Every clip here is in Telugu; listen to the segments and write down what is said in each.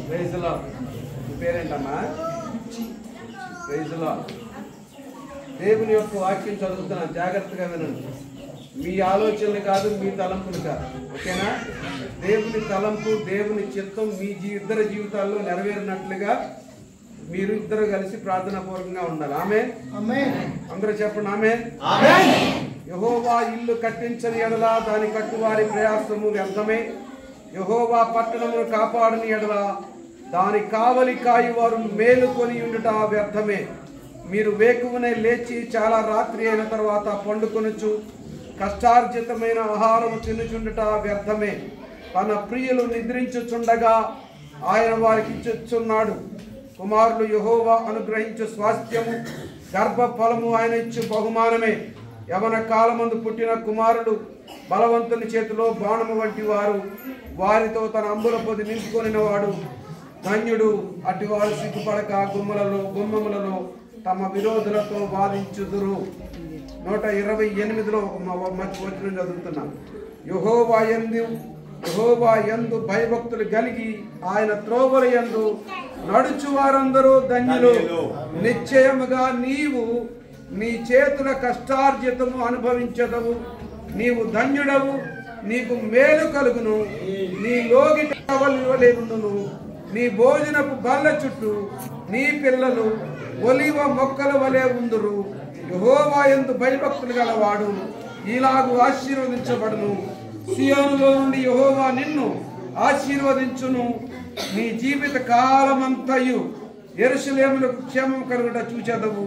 ప్రైజ్లో పేరేంటమ్మా? ప్రైజ్లో దేవుని యొక్క వాక్యం చదువుతున్నాను, జాగ్రత్తగా వినండి. మీ ఆలోచనలు కాదు, మీ తలంపులు కాదు, ఓకేనా? దేవుని తలంపు, దేవుని చిత్తం మీ ఇద్దరి జీవితాల్లో నెరవేరినట్లుగా మీరు ఇద్దరు కలిసి ప్రార్థనాపూర్వకంగా ఉండాలి. ఆమేన్. అందరూ చెప్పండి ఆమేన్. యెహోవా ఇల్లు కట్టించని ఎడల దాని కట్టువారి ప్రయాసము వ్యర్థమే. యెహోవా పట్టణమును కాపాడని ఎడల దాని కావలి కాయువారు మేలుకొని ఉండుట వ్యర్థమే. మీరు వేకువనే లేచి చాలా రాత్రి అయిన తర్వాత పండుకొనుచు కష్టార్జితమైన ఆహారము తినుచుండుట వ్యర్థమే. తన ప్రియులు నిద్రించుచుండగా ఆయన వారికి ఇచ్చుచున్నాడు. కుమారులు యెహోవా అనుగ్రహించు స్వాస్థ్యము, గర్భఫలము ఆయన ఇచ్చు బహుమానమే. యవన కాలమందు పుట్టిన కుమారుడు బలవంతుని చేతిలో బాణము వంటి వారు, వారితో తన అంబుల పొది నింపుకొనిన వాడు ధన్యుడు. అటివారు సిగ్గుపడక గుమ్మములలో తమ విరోధులతో వాదించుదురు. 128లో మంచి వచనం చదువుతున్నాం. యెహోవా యందు భయభక్తులు కలిగి ఆయన త్రోవల యందు నడుచు వారందరూ ధన్యులు. నిశ్చయముగా నీవు నీ చేతుల కష్టార్జితము అనుభవించదవు. నీవు ధన్యుడవు, నీకు మేలు కలుగును. నీ లోగిట కవలివలేనును. నీ భోజనపు బల్ల చుట్టూ నీ పిల్లలు ఒలివ మొక్కల వలె ఉందురు. యెహోవా యందు భయభక్తులు గలవాడు ఇలాగు ఆశీర్వదించబడును. సియోనులో నుండి యెహోవా నిన్ను ఆశీర్వదించును. నీ జీవిత కాలమంతయు యెరూషలేములకు క్షేమం కలుగుట చూచెదవు.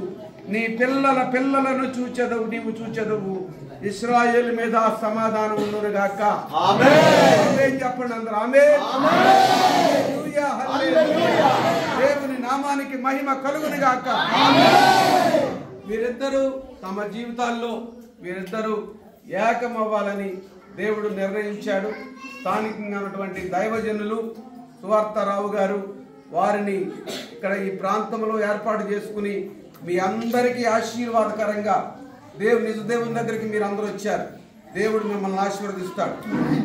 నీ పిల్లలను చూచెదవు. నీవు చూచెదవు. ఇశ్రాయేలు మీద సమాధానం ఉండునుగాక. ఆమేన్. చెప్పండి అందరూ ఆమేన్. హల్లెలూయా, హల్లెలూయా. దేవుని నామానికి మహిమ కలుగునుగాక. వీరిద్దరూ తమ జీవితాల్లో వీరిద్దరూ ఏకమవ్వాలని దేవుడు నిర్ణయించాడు. స్థానికంగా ఉన్నటువంటి దైవజనులు సువార్తారావు గారు వారిని ఇక్కడ ఈ ప్రాంతంలో ఏర్పాటు చేసుకుని మీ అందరికీ ఆశీర్వాదకరంగా నిజ దేవుని దగ్గరికి మీరు అందరూ వచ్చారు. దేవుడు మిమ్మల్ని ఆశీర్వదిస్తాడు.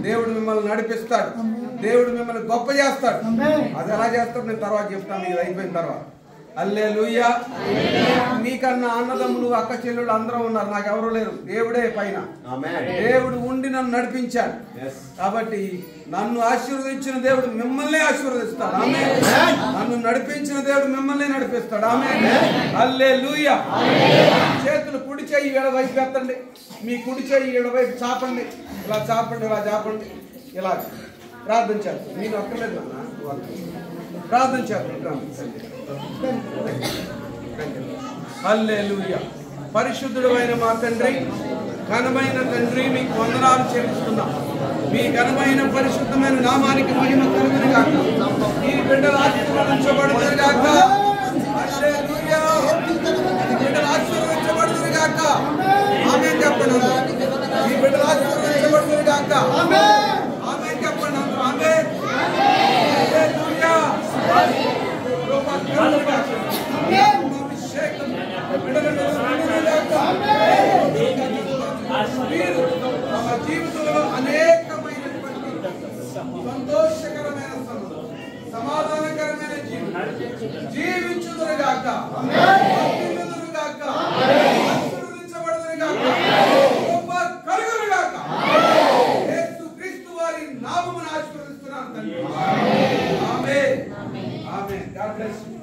దేవుడు మిమ్మల్ని నడిపిస్తాడు. దేవుడు మిమ్మల్ని గొప్ప చేస్తాడు. అది ఎలా చేస్తాడు నేను తర్వాత చెప్తాను, ఇది అయిపోయిన తర్వాత. హల్లెలూయా. మీకన్నా అన్నదమ్ములు అక్క చెల్లెళ్ళు అందరూ ఉన్నారు, నాకు ఎవరు లేరు. దేవుడే పైన. దేవుడు ఉండి నన్ను నడిపించాడు. కాబట్టి నన్ను ఆశీర్వదించిన దేవుడు మిమ్మల్ని ఆశీర్వదిస్తాడు. ఆమేన్. నన్ను నడిపించిన దేవుడు మిమ్మల్ని నడిపిస్తాడు. ఆమేన్. హల్లెలూయా. చేతులు కుడి చేయి ఎడవైపు ఎత్తండి. మీ కుడి చేయి ఎడవైపు చాపండి. ఇలా చాపండి, ఇలా చాపండి. ఇలా ప్రార్థించాలి. నేను అక్కర్లేదు అన్న, ప్రార్థించాలి. హల్లెలూయా. పరిశుద్ధుడైన మా తండ్రి, ఘనమైన తండ్రి, మీకు వందనాలు చెల్లిస్తున్నాం. మీ ఘనమైన పరిశుద్ధమైన నామానికి మహిమ కలుగును గాక. ఈ బిడ్డలు ఆశీర్వదించబడును గాక. హల్లెలూయా. ఈ బిడ్డలు ఆశీర్వదించబడును గాక. ఆమేన్ చెప్పండి. ఈ బిడ్డలు ఆశీర్వదించబడును గాక. ఆమేన్ చెప్పండి. ఆమేన్. హల్లెలూయా. జీవితంలో అనేకమైనటువంటి సంతోషకరమైన సమాధానకరమైన జీవించుదురుగాక. కలుగునుగాక. యేసుక్రీస్తు వారి నామమున ఆశీర్వదిస్తున్నాను తండ్రి. ఆమేన్. ఆమేన్. God bless you.